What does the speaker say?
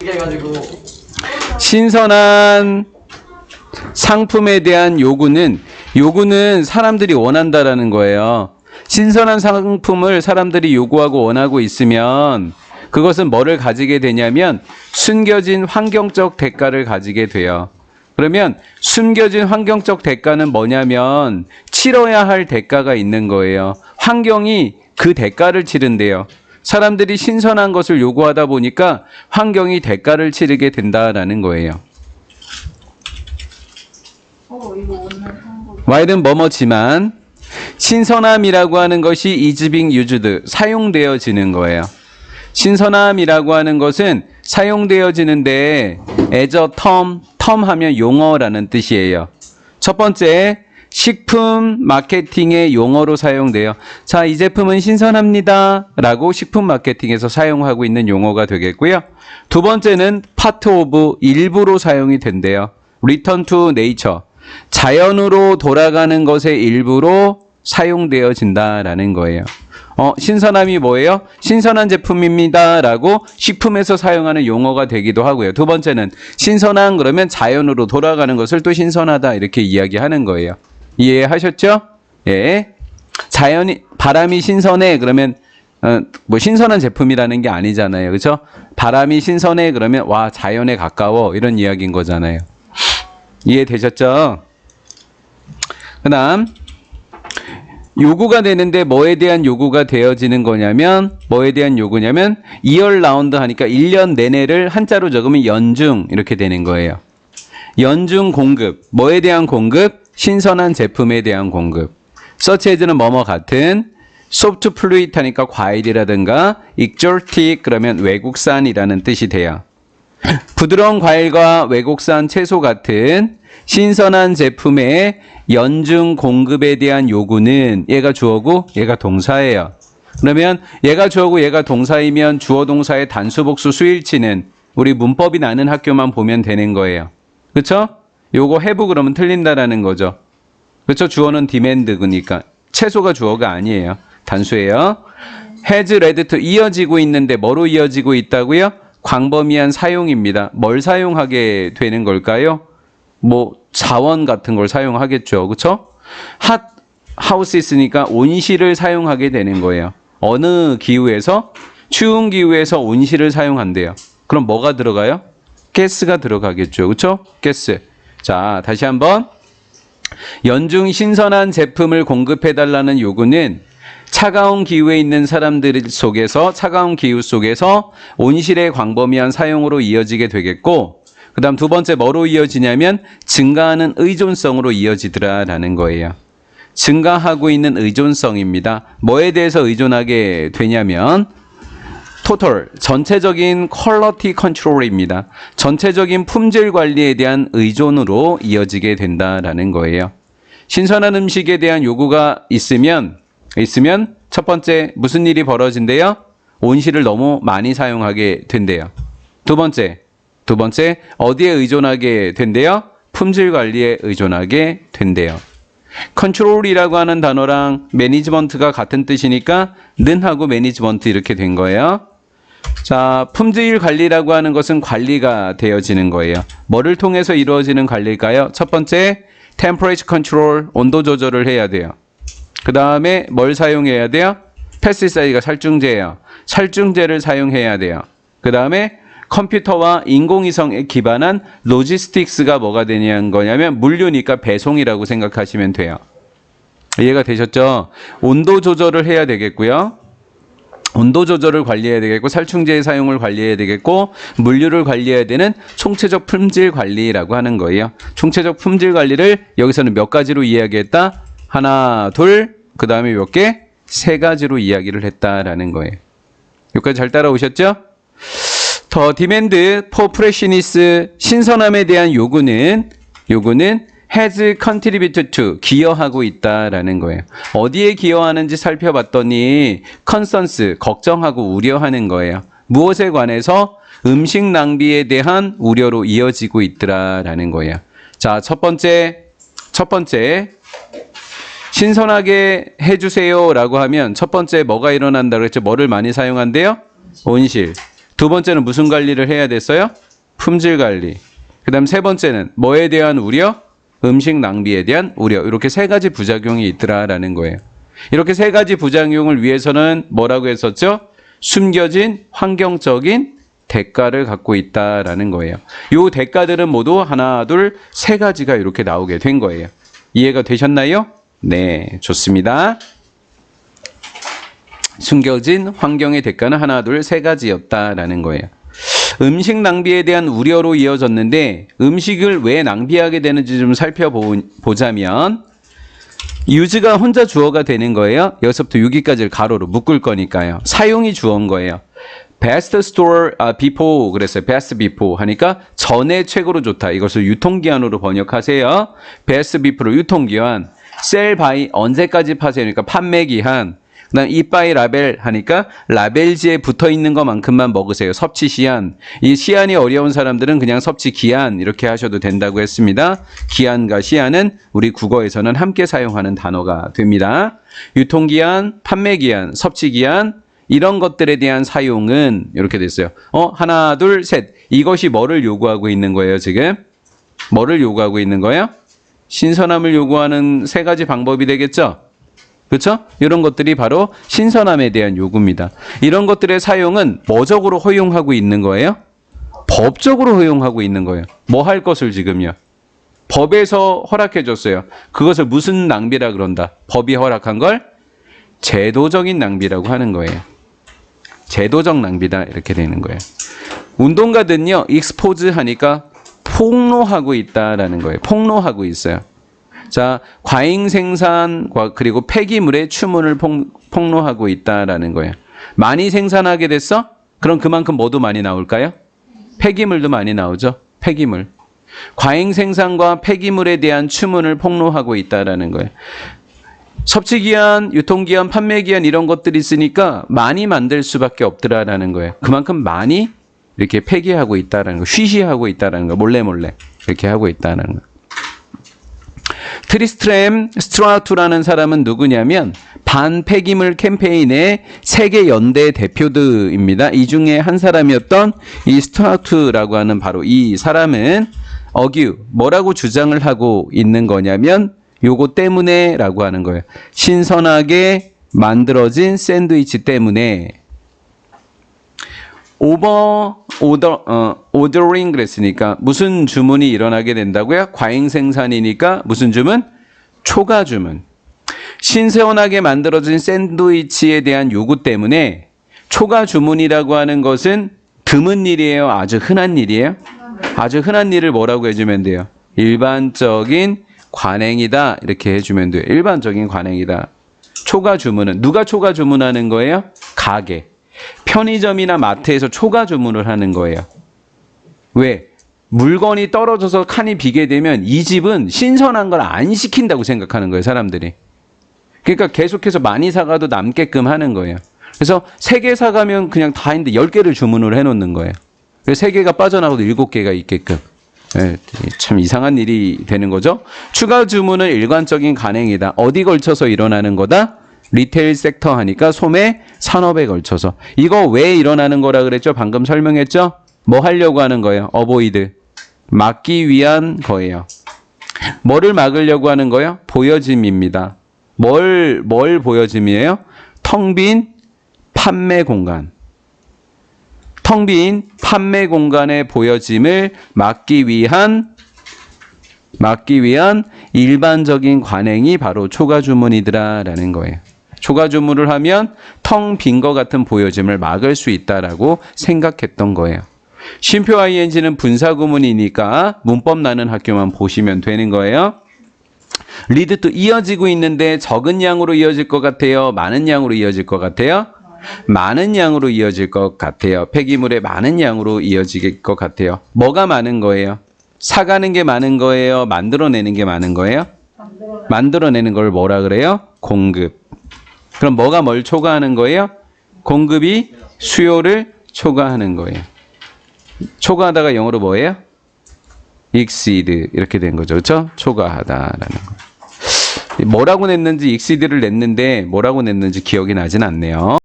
해가지고 신선한 상품에 대한 요구는 사람들이 원한다라는 거예요. 신선한 상품을 사람들이 요구하고 원하고 있으면 그것은 뭐를 가지게 되냐면 숨겨진 환경적 대가를 가지게 돼요. 그러면 숨겨진 환경적 대가는 뭐냐면 치러야 할 대가가 있는 거예요. 환경이 그 대가를 치른대요. 사람들이 신선한 것을 요구하다 보니까 환경이 대가를 치르게 된다라는 거예요. 이거 오늘 한 거. while은 뭐뭐지만 신선함이라고 하는 것이 is being used, 사용되어지는 거예요. 신선함이라고 하는 것은 사용되어지는데 as a term 하면 용어라는 뜻이에요. 첫 번째, 식품 마케팅의 용어로 사용돼요. 자, 이 제품은 신선합니다 라고 식품 마케팅에서 사용하고 있는 용어가 되겠고요. 두 번째는 part of, 일부로 사용이 된대요. return to nature, 자연으로 돌아가는 것의 일부로 사용되어진다라는 거예요. 신선함이 뭐예요? 신선한 제품입니다 라고 식품에서 사용하는 용어가 되기도 하고요. 두 번째는 신선한 그러면 자연으로 돌아가는 것을 또 신선하다 이렇게 이야기하는 거예요. 이해하셨죠? 예. 바람이 신선해 그러면 뭐 신선한 제품이라는 게 아니잖아요. 그렇죠? 바람이 신선해 그러면 와 자연에 가까워 이런 이야기인 거잖아요. 이해되셨죠? 그다음 요구가 되는데 뭐에 대한 요구가 되어지는 거냐면 뭐에 대한 요구냐면 year round 하니까 1년 내내를 한자로 적으면 연중 이렇게 되는 거예요. 연중 공급, 뭐에 대한 공급? 신선한 제품에 대한 공급. such as는 뭐뭐 같은, soft fluid 하니까 과일이라든가 exotic 그러면 외국산이라는 뜻이 돼요. 부드러운 과일과 외국산 채소 같은 신선한 제품의 연중 공급에 대한 요구는 얘가 주어고 얘가 동사예요. 그러면 얘가 주어고 얘가 동사이면 주어 동사의 단수 복수 수일치는 우리 문법이 나는 학교만 보면 되는 거예요. 그렇죠? 요거 have 그러면 틀린다라는 거죠. 그렇죠? 주어는 demand니까 채소가 주어가 아니에요. 단수예요. has led to 이어지고 있는데 뭐로 이어지고 있다고요? 광범위한 사용입니다. 뭘 사용하게 되는 걸까요? 뭐 자원 같은 걸 사용하겠죠. 그렇죠? hot house 있으니까 온실을 사용하게 되는 거예요. 어느 기후에서? 추운 기후에서 온실을 사용한대요. 그럼 뭐가 들어가요? 가스가 들어가겠죠. 그렇죠? 가스. 자, 다시 한번. 연중 신선한 제품을 공급해달라는 요구는 차가운 기후에 있는 사람들 속에서 차가운 기후 속에서 온실의 광범위한 사용으로 이어지게 되겠고 그 다음 두 번째 뭐로 이어지냐면 증가하는 의존성으로 이어지더라라는 거예요. 증가하고 있는 의존성입니다. 뭐에 대해서 의존하게 되냐면 total, 전체적인 quality control입니다. 전체적인 품질 관리에 대한 의존으로 이어지게 된다라는 거예요. 신선한 음식에 대한 요구가 있으면 첫 번째 무슨 일이 벌어진대요? 온실을 너무 많이 사용하게 된대요. 두 번째 어디에 의존하게 된대요? 품질 관리에 의존하게 된대요. 컨트롤이라고 하는 단어랑 매니지먼트가 같은 뜻이니까 는하고 매니지먼트 이렇게 된 거예요. 자, 품질 관리라고 하는 것은 관리가 되어지는 거예요. 뭐를 통해서 이루어지는 관리일까요? 첫 번째, temperature control, 온도 조절을 해야 돼요. 그 다음에 뭘 사용해야 돼요? 페스티사이드가 살충제예요. 살충제를 사용해야 돼요. 그 다음에 컴퓨터와 인공위성에 기반한 로지스틱스가 뭐가 되냐는 거냐면 물류니까 배송이라고 생각하시면 돼요. 이해가 되셨죠? 온도 조절을 해야 되겠고요. 온도 조절을 관리해야 되겠고 살충제의 사용을 관리해야 되겠고 물류를 관리해야 되는 총체적 품질 관리라고 하는 거예요. 총체적 품질 관리를 여기서는 몇 가지로 이야기했다? 하나, 둘, 그 다음에 몇 개? 세 가지로 이야기를 했다라는 거예요. 여기까지 잘 따라오셨죠? 더 디맨드 포 프레시니스 신선함에 대한 요구는 has contributed to 기여하고 있다라는 거예요. 어디에 기여하는지 살펴봤더니 concerns 걱정하고 우려하는 거예요. 무엇에 관해서 음식 낭비에 대한 우려로 이어지고 있더라라는 거예요. 자, 첫 번째 신선하게 해주세요라고 하면 첫 번째 뭐가 일어난다 그랬죠? 뭐를 많이 사용한대요? 온실. 두 번째는 무슨 관리를 해야 됐어요? 품질 관리. 그 다음 세 번째는 뭐에 대한 우려? 음식 낭비에 대한 우려. 이렇게 세 가지 부작용이 있더라라는 거예요. 이렇게 세 가지 부작용을 위해서는 뭐라고 했었죠? 숨겨진 환경적인 대가를 갖고 있다라는 거예요. 이 대가들은 모두 하나, 둘, 세 가지가 이렇게 나오게 된 거예요. 이해가 되셨나요? 네, 좋습니다. 숨겨진 환경의 대가는 하나, 둘, 세 가지였다라는 거예요. 음식 낭비에 대한 우려로 이어졌는데 음식을 왜 낭비하게 되는지 좀 살펴보자면 use가 혼자 주어가 되는 거예요. 여기서부터 여기까지를 가로로 묶을 거니까요. 사용이 주어인 거예요. best store before 그랬어요. best before 하니까 전에 최고로 좋다. 이것을 유통기한으로 번역하세요. best before로 유통기한. sell by 언제까지 파세요? 그러니까 판매기한. 그다음 eat by 라벨 하니까 라벨지에 붙어 있는 것만큼만 먹으세요. 섭취 시한. 이 시한이 어려운 사람들은 그냥 섭취 기한 이렇게 하셔도 된다고 했습니다. 기한과 시한은 우리 국어에서는 함께 사용하는 단어가 됩니다. 유통기한, 판매기한, 섭취기한 이런 것들에 대한 사용은 이렇게 됐어요. 하나, 둘, 셋. 이것이 뭐를 요구하고 있는 거예요, 지금? 뭐를 요구하고 있는 거예요? 신선함을 요구하는 세 가지 방법이 되겠죠? 그렇죠? 이런 것들이 바로 신선함에 대한 요구입니다. 이런 것들의 사용은 뭐적으로 허용하고 있는 거예요? 법적으로 허용하고 있는 거예요. 뭐 할 것을 지금요? 법에서 허락해 줬어요. 그것을 무슨 낭비라 그런다? 법이 허락한 걸 제도적인 낭비라고 하는 거예요. 제도적 낭비다 이렇게 되는 거예요. 운동가들은요. 익스포즈 하니까 폭로하고 있다라는 거예요. 폭로하고 있어요. 자, 과잉 생산 그리고 폐기물의 추문을 폭로하고 있다라는 거예요. 많이 생산하게 됐어? 그럼 그만큼 뭐도 많이 나올까요? 폐기물도 많이 나오죠. 폐기물. 과잉 생산과 폐기물에 대한 추문을 폭로하고 있다라는 거예요. 섭취기한, 유통기한, 판매기한 이런 것들이 있으니까 많이 만들 수밖에 없더라라는 거예요. 그만큼 많이 이렇게 폐기하고 있다라는 거, 쉬쉬하고 있다라는 거, 몰래 이렇게 하고 있다는 거. 트리스트램 스트라우트라는 사람은 누구냐면 반폐기물 캠페인의 세계 연대 대표들입니다. 이 중에 한 사람이었던 이 스트라우트라고 하는 바로 이 사람은 뭐라고 주장을 하고 있는 거냐면 요거 때문에 라고 하는 거예요. 신선하게 만들어진 샌드위치 때문에 오더링 그랬으니까 무슨 주문이 일어나게 된다고요? 과잉 생산이니까 무슨 주문? 초과 주문. 신선하게 만들어진 샌드위치에 대한 요구 때문에 초과 주문이라고 하는 것은 드문 일이에요? 아주 흔한 일이에요? 아주 흔한 일을 뭐라고 해주면 돼요? 일반적인 관행이다 이렇게 해주면 돼요. 일반적인 관행이다. 초과 주문은 누가 초과 주문하는 거예요? 가게. 편의점이나 마트에서 초과 주문을 하는 거예요. 왜? 물건이 떨어져서 칸이 비게 되면 이 집은 신선한 걸 안 시킨다고 생각하는 거예요, 사람들이. 그러니까 계속해서 많이 사가도 남게끔 하는 거예요. 그래서 3개 사가면 그냥 다 있는데 10개를 주문을 해놓는 거예요. 그래서 3개가 빠져나가도 7개가 있게끔. 네, 참 이상한 일이 되는 거죠. 추가 주문은 일관적인 관행이다. 어디 걸쳐서 일어나는 거다? 리테일 섹터 하니까 소매 산업에 걸쳐서. 이거 왜 일어나는 거라 그랬죠? 방금 설명했죠? 뭐 하려고 하는 거예요? 어보이드. 막기 위한 거예요. 뭐를 막으려고 하는 거예요? 보여짐입니다. 뭘 보여짐이에요? 텅 빈 판매 공간. 텅 빈 판매 공간의 보여짐을 막기 위한 일반적인 관행이 바로 초과 주문이더라라는 거예요. 초과 주문을 하면 텅 빈 것 같은 보여짐을 막을 수 있다라고 생각했던 거예요. 쉼표 ing는 분사구문이니까 문법 나는 학교만 보시면 되는 거예요. 리드 또 이어지고 있는데 적은 양으로 이어질 것 같아요? 많은 양으로 이어질 것 같아요? 많은 양으로 이어질 것 같아요. 폐기물의 많은 양으로 이어질 것 같아요. 뭐가 많은 거예요? 사가는 게 많은 거예요? 만들어내는 게 많은 거예요? 만들어내는 걸 뭐라 그래요? 공급. 그럼 뭐가 뭘 초과하는 거예요? 공급이 수요를 초과하는 거예요. 초과하다가 영어로 뭐예요? exceed 이렇게 된 거죠. 그렇죠? 초과하다라는 거. 뭐라고 냈는지 exceed를 냈는데 뭐라고 냈는지 기억이 나진 않네요.